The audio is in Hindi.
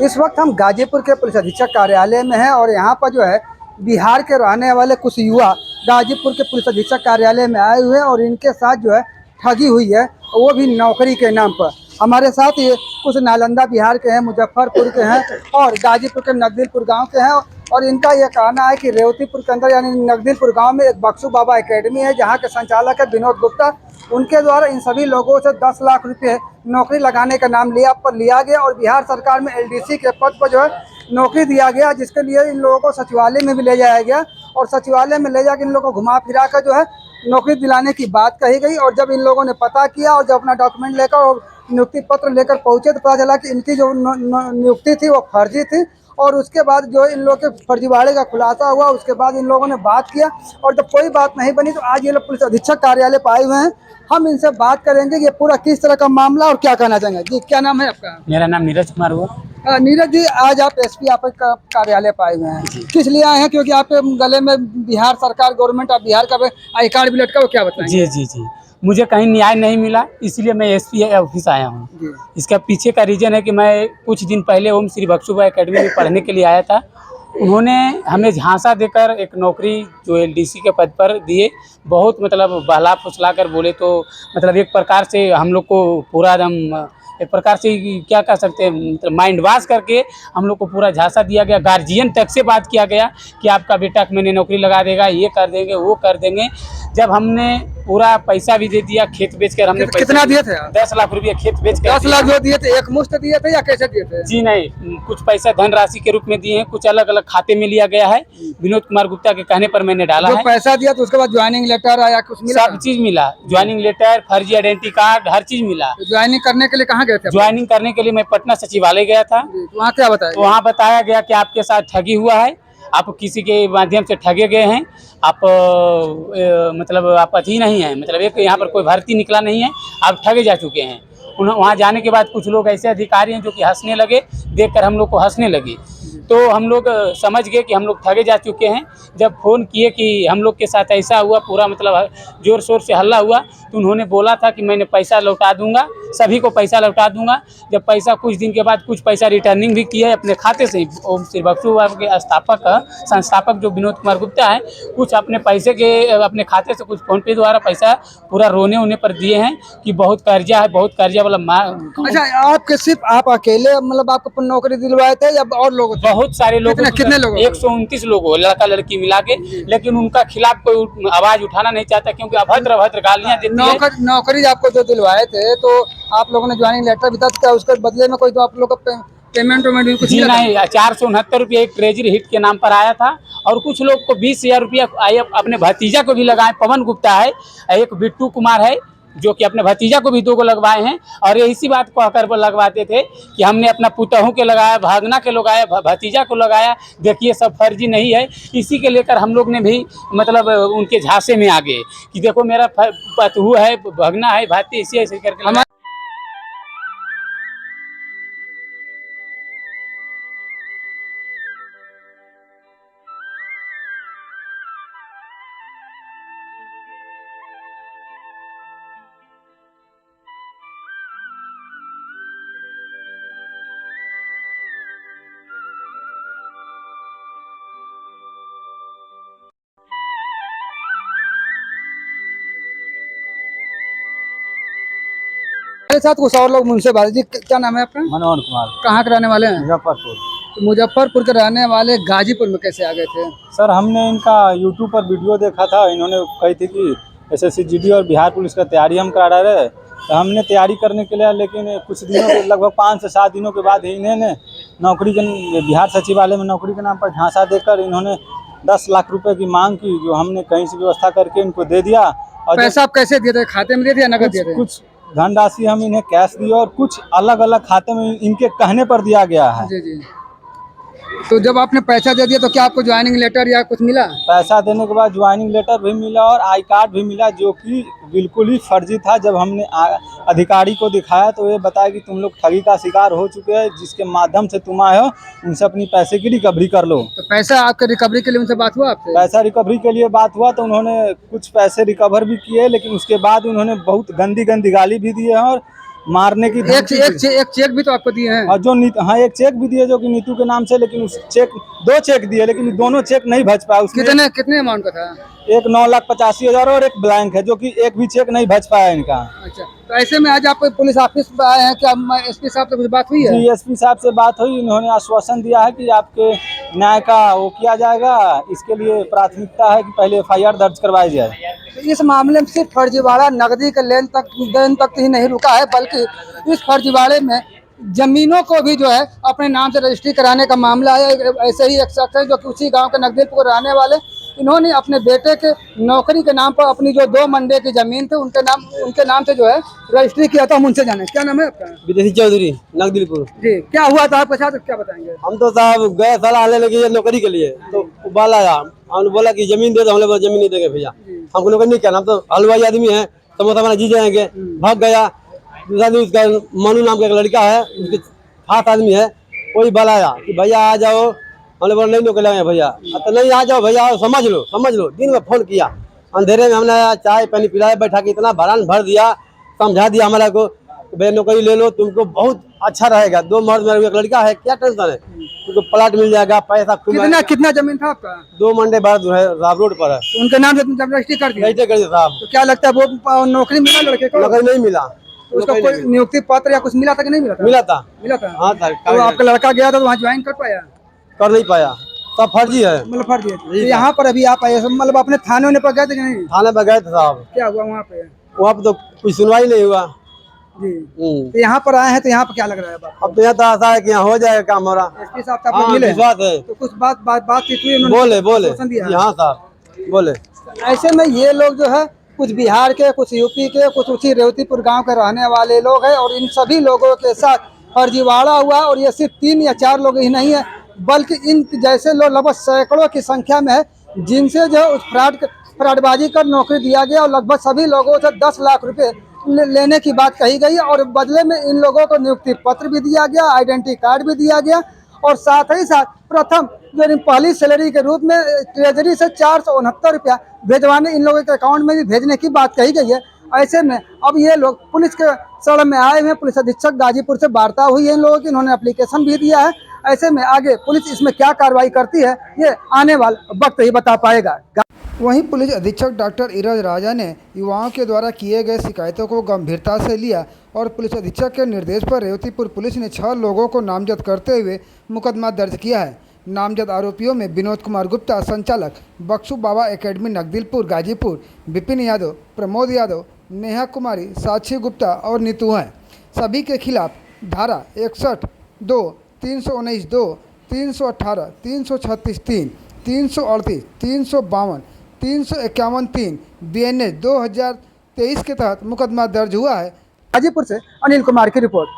इस वक्त हम गाजीपुर के पुलिस अधीक्षक कार्यालय में हैं और यहाँ पर जो है बिहार के रहने वाले कुछ युवा गाजीपुर के पुलिस अधीक्षक कार्यालय में आए हुए हैं और इनके साथ जो है ठगी हुई है, वो भी नौकरी के नाम पर। हमारे साथ ये कुछ नालंदा बिहार के हैं, मुजफ्फरपुर के हैं और गाजीपुर के नगदीलपुर गांव के हैं। और इनका ये कहना है कि रेवतीपुर के अंदर यानी नगदीलपुर गांव में एक बक्सू बाबा एकेडमी है, जहां के संचालक है विनोद गुप्ता। उनके द्वारा इन सभी लोगों से 10 लाख रुपए नौकरी लगाने का नाम लिया गया और बिहार सरकार में एलडीसी के पद पर जो है नौकरी दिया गया, जिसके लिए इन लोगों को सचिवालय में भी ले जाया गया और सचिवालय में ले जाकर इन लोगों को घुमा फिरा कर जो है नौकरी दिलाने की बात कही गई। और जब इन लोगों ने पता किया और जब अपना डॉक्यूमेंट लेकर और नियुक्ति पत्र लेकर पहुंचे तो पता चला कि इनकी जो नियुक्ति थी वो फर्जी थी। और उसके बाद जो इन लोगों के फर्जीवाड़े का खुलासा हुआ, उसके बाद इन लोगों ने बात किया और जब कोई बात नहीं बनी तो आज ये लोग पुलिस अधीक्षक कार्यालय पर आए हुए हैं। हम इनसे बात करेंगे कि ये पूरा किस तरह का मामला और क्या कहना चाहेंगे। जी, क्या नाम है आपका? मेरा नाम नीरज कुमार हुआ। नीरज जी, आज आप एसपी आप कार्यालय पर आए हुए हैं, किस लिए आए हैं? क्योंकि आपके गले में बिहार सरकार गवर्नमेंट ऑफ बिहार का आई कार्ड भी लटका, वो क्या बताएंगे? जी, मुझे कहीं न्याय नहीं मिला, इसलिए मैं एसपी ऑफिस आया हूँ। इसका पीछे का रीज़न है कि मैं कुछ दिन पहले ओम श्री बक्सुबा एकेडमी में पढ़ने के लिए आया था। उन्होंने हमें झांसा देकर एक नौकरी जो एलडीसी के पद पर दिए, बहुत मतलब बहला फुसला कर बोले तो मतलब एक प्रकार से हम लोग को पूरा एकदम एक प्रकार से क्या कह सकते हैं, मतलब माइंड वॉश करके हम लोग को पूरा झांसा दिया गया। गार्जियन तक से बात किया गया कि आपका बेटा मैंने नौकरी लगा देगा, ये कर देंगे, वो कर देंगे। जब हमने पूरा पैसा भी दे दिया, खेत बेचकर हमने कितना दिए थे? 10 लाख रुपया खेत बेचकर। 10 लाख जो दिए थे, एक मुश्त दिए थे या कैसे दिए थे? जी नहीं, कुछ पैसा धनराशि के रूप में दिए हैं, कुछ अलग अलग खाते में लिया गया है। विनोद कुमार गुप्ता के कहने पर मैंने डाला है। पैसा दिया तो उसके बाद ज्वाइनिंग लेटर आया, कुछ मिला? सब चीज मिला, ज्वाइनिंग लेटर, फर्जी आइडेंटिटी कार्ड, हर चीज मिला। ज्वाइनिंग करने के लिए कहाँ गए थे? ज्वाइनिंग करने के लिए मैं पटना सचिवालय गया था। वहाँ क्या बताया? वहाँ बताया गया कि आपके साथ ठगी हुआ है, आप किसी के माध्यम से ठगे गए हैं, आप मतलब आप अथी नहीं है, मतलब एक यहाँ पर कोई भर्ती निकला नहीं है, आप ठगे जा चुके हैं। वहाँ जाने के बाद कुछ लोग ऐसे अधिकारी हैं जो कि हंसने लगे, देखकर हम लोग को हंसने लगे, तो हम लोग समझ गए कि हम लोग ठगे जा चुके हैं। जब फ़ोन किए कि हम लोग के साथ ऐसा हुआ, पूरा मतलब ज़ोर शोर से हल्ला हुआ, तो उन्होंने बोला था कि मैंने पैसा लौटा दूंगा, सभी को पैसा लौटा दूंगा। जब पैसा कुछ दिन के बाद कुछ पैसा रिटर्निंग भी किया है अपने खाते से। ओम श्री बक्सुबा के संस्थापक जो विनोद कुमार गुप्ता है, कुछ अपने पैसे के अपने खाते से कुछ फ़ोनपे द्वारा पैसा पूरा रोने होने पर दिए हैं कि बहुत कर्जा है, बहुत कर्जा वाला। अच्छा, आपके सिर्फ आप अकेले मतलब आपको नौकरी दिलवाए थे या और लोग? बहुत सारे लोग, कितने लोग? 129 लोग हो, लड़का लड़की मिला के, लेकिन उनका खिलाफ कोई आवाज उठाना नहीं चाहता क्योंकि अभद्र गालियां देती है। नौकरी आपको जो दिलवाए थे तो आप लोगों ने ज्वाइनिंग लेटर भी था, क्या उसके बदले में कोई तो आप लोग का पेमेंट भी कुछ? जी नहीं, 469 रुपये एक ट्रेजरी हिट के नाम पर आया था और कुछ लोग को 20,000 रुपया अपने भतीजा को भी लगाए। पवन गुप्ता है, एक बिट्टू कुमार है जो कि अपने भतीजा को भी 2 को लगवाए हैं और ये इसी बात को कहकर लगवाते थे कि हमने अपना पुतहू के लगाया, भागना के लगाया, भतीजा को लगाया, देखिए सब फर्जी नहीं है। इसी के लेकर हम लोग ने भी मतलब उनके झांसे में आ गए कि देखो मेरा पतहू है, भगना है, भाती, इसी ऐसे करके। मेरे साथ कुछ और लोग मुझसे बात। जी, क्या नाम है आपका? मनोहर कुमार। कहाँ के रहने वाले हैं? मुजफ्फरपुर। तो मुजफ्फरपुर के रहने वाले गाजीपुर में कैसे आ गए थे? सर, हमने इनका यूट्यूब पर वीडियो देखा था, इन्होंने कही थी कि एसएससी जीडी और बिहार पुलिस का तैयारी हम करा रहे, तो हमने तैयारी करने के लिए, लेकिन कुछ दिनों के लगभग 5 से 7 दिनों के बाद ही इन्होंने नौकरी के बिहार सचिवालय में नौकरी के नाम पर झांसा देकर इन्होंने 10 लाख रुपए की मांग की, जो हमने कहीं से व्यवस्था करके इनको दे दिया। और पैसा आप कैसे दिए थे? खाते में दिए थे या नकद दिए थे? कुछ धनराशि हम इन्हें कैश दी और कुछ अलग अलग खाते में इनके कहने पर दिया गया है। जी। तो जब आपने पैसा दे दिया तो क्या आपको ज्वाइनिंग लेटर या कुछ मिला? पैसा देने के बाद ज्वाइनिंग लेटर भी मिला और आई कार्ड भी मिला, जो कि बिल्कुल ही फर्जी था। जब हमने अधिकारी को दिखाया तो ये बताया कि तुम लोग ठगी का शिकार हो चुके हैं, जिसके माध्यम से तुम आए हो, उनसे अपनी पैसे की रिकवरी कर लो। तो पैसा आपके रिकवरी के लिए उनसे बात हुआ आपसे? पैसा रिकवरी के लिए बात हुआ तो उन्होंने कुछ पैसे रिकवर भी किए, लेकिन उसके बाद उन्होंने बहुत गंदी गाली भी दी है और मारने की एक चेक भी तो आपको दिए हैं। और जो हाँ एक चेक भी दिए जो कि नीतू के नाम से, लेकिन उस चेक 2 चेक दिए, लेकिन दोनों चेक नहीं भज पाया। उसमें कितने अमाउंट का था? एक 9,85,000 और एक ब्लैंक है, जो कि एक भी चेक नहीं भज पाया इनका। अच्छा, तो ऐसे में आज आप पुलिस ऑफिस में आए हैं, क्या एसपी साहब से कुछ बात हुई है? जी एसपी साहब से बात हुई, इन्होंने आश्वासन दिया है कि आपके न्याय का वो किया जाएगा। इसके लिए प्राथमिकता है कि पहले FIR दर्ज करवाई जाए। तो इस मामले में सिर्फ फर्जीवाड़ा नकदी के लेन तक ही नहीं रुका है, बल्कि इस फर्जीवाड़े में जमीनों को भी जो है अपने नाम से रजिस्ट्री कराने का मामला है। ऐसे ही एक शख्स है जो कि उसी गांव के नकदीपुर रहने वाले, इन्होंने अपने बेटे के नौकरी के नाम पर अपनी जो 2 मंडे की जमीन थी उनके नाम से जो है रजिस्ट्री किया था। हम उनसे जाने, क्या नाम है आपका? विदेशी चौधरी नकदीपुर। जी, क्या हुआ था आपके साथ, क्या बताएंगे? हम तो साहब गए सलाह लेने के लिए नौकरी के लिए, तो बाल आया, हमने बोला कि जमीन दे दो, हमने बोला जमीन नहीं देंगे भैया, हमको नौकरी नहीं करना, हम तो हलवाई आदमी है, समोसा बना जी जाएंगे। भाग गया। दूसरा दिन उसका मनु नाम का एक लड़का है, उसके खास आदमी है, वही बाल आया कि भैया आ जाओ, हमने बोला नहीं नौकरी लगाए भैया, तो नहीं आ जाओ भैया, समझ लो। दिन में फोन किया, अंधेरे में हमने चाय पानी पिलाया, बैठा के इतना भरान भर दिया, समझा दिया हमारा को, भैया नौकरी ले लो, तुमको बहुत अच्छा रहेगा। 2 मर्द मेरा एक लड़का है, क्या टेंशन है, तुमको प्लाट मिल जाएगा, पैसा कितना जमीन था आपका? 2 मंडे बाद है रोड पर है। तो उनके नाम से तुम रजिस्ट्री कर दी? कैसे करिए साहब, तो क्या लगता है वो नौकरी मिला लड़के को? नौकरी नहीं मिला। तो उसका कोई नियुक्ति पत्र या कुछ मिला था कि नहीं मिला था? मिला था। मिला था। हाँ सर, तो आपका लड़का गया था तो वहाँ ज्वाइन कर पाया? कर नहीं पाया, सब फर्जी है। मतलब फर्जी है। तो यहाँ पर अभी आप आए, मतलब अपने थाने पर गए थे कि नहीं? थाने पर गए थे साहब, क्या हुआ वहाँ पे? वहाँ पे तो कोई सुनवाई नहीं हुआ। जी, तो यहाँ पर आए हैं तो यहाँ पर क्या लग रहा है बात? अब तो यहाँ तो आशा है कि यहाँ हो जाएगा काम हमारा। एसपी साहब आप लोग मिले? विश्वास है। तो कुछ बातचीत हुई, उन्होंने बोले आश्वासन दिया? हाँ साहब बोले। ऐसे में ये लोग जो है कुछ बिहार के, कुछ यूपी के, कुछ उसी रेवतीपुर गांव के रहने वाले लोग हैं, और इन सभी लोगों के साथ फर्जीवाड़ा हुआ। और ये सिर्फ 3 या 4 लोग ही नहीं है, बल्कि इन जैसे लोग लगभग सैकड़ों की संख्या में है, जिनसे जो उस फ्रॉडबाजी कर नौकरी दिया गया, और लगभग सभी लोगों से 10 लाख रुपए लेने की बात कही गई, और बदले में इन लोगों को नियुक्ति पत्र भी दिया गया, आइडेंटिटी कार्ड भी दिया गया, और साथ ही साथ प्रथम जो पहली सैलरी के रूप में ट्रेजरी से 469 रुपया भेजवाने, इन लोगों के अकाउंट में भी भेजने की बात कही गई है। ऐसे में अब ये लोग पुलिस के शरण में आए हुए हैं। पुलिस अधीक्षक गाजीपुर से वार्ता हुई है इन लोगों की, इन्होंने एप्लीकेशन भी दिया है। ऐसे में आगे पुलिस इसमें क्या कार्रवाई करती है, ये आने वाला वक्त ही बता पाएगा। वहीं पुलिस अधीक्षक डॉक्टर इरज राजा ने युवाओं के द्वारा किए गए शिकायतों को गंभीरता से लिया, और पुलिस अधीक्षक के निर्देश पर रेवतीपुर पुलिस ने 6 लोगों को नामजद करते हुए मुकदमा दर्ज किया है। नामजद आरोपियों में विनोद कुमार गुप्ता संचालक बक्सू बाबा एकेडमी नकदीपुर गाजीपुर, विपिन यादव, प्रमोद यादव, नेहा कुमारी, साक्षी गुप्ता और नीतू हैं। सभी के खिलाफ धारा 61(2), 319(2), 318, 336(3), 338, 352, 351(3) BNS 2023 के तहत मुकदमा दर्ज हुआ है। गाजीपुर से अनिल कुमार की रिपोर्ट।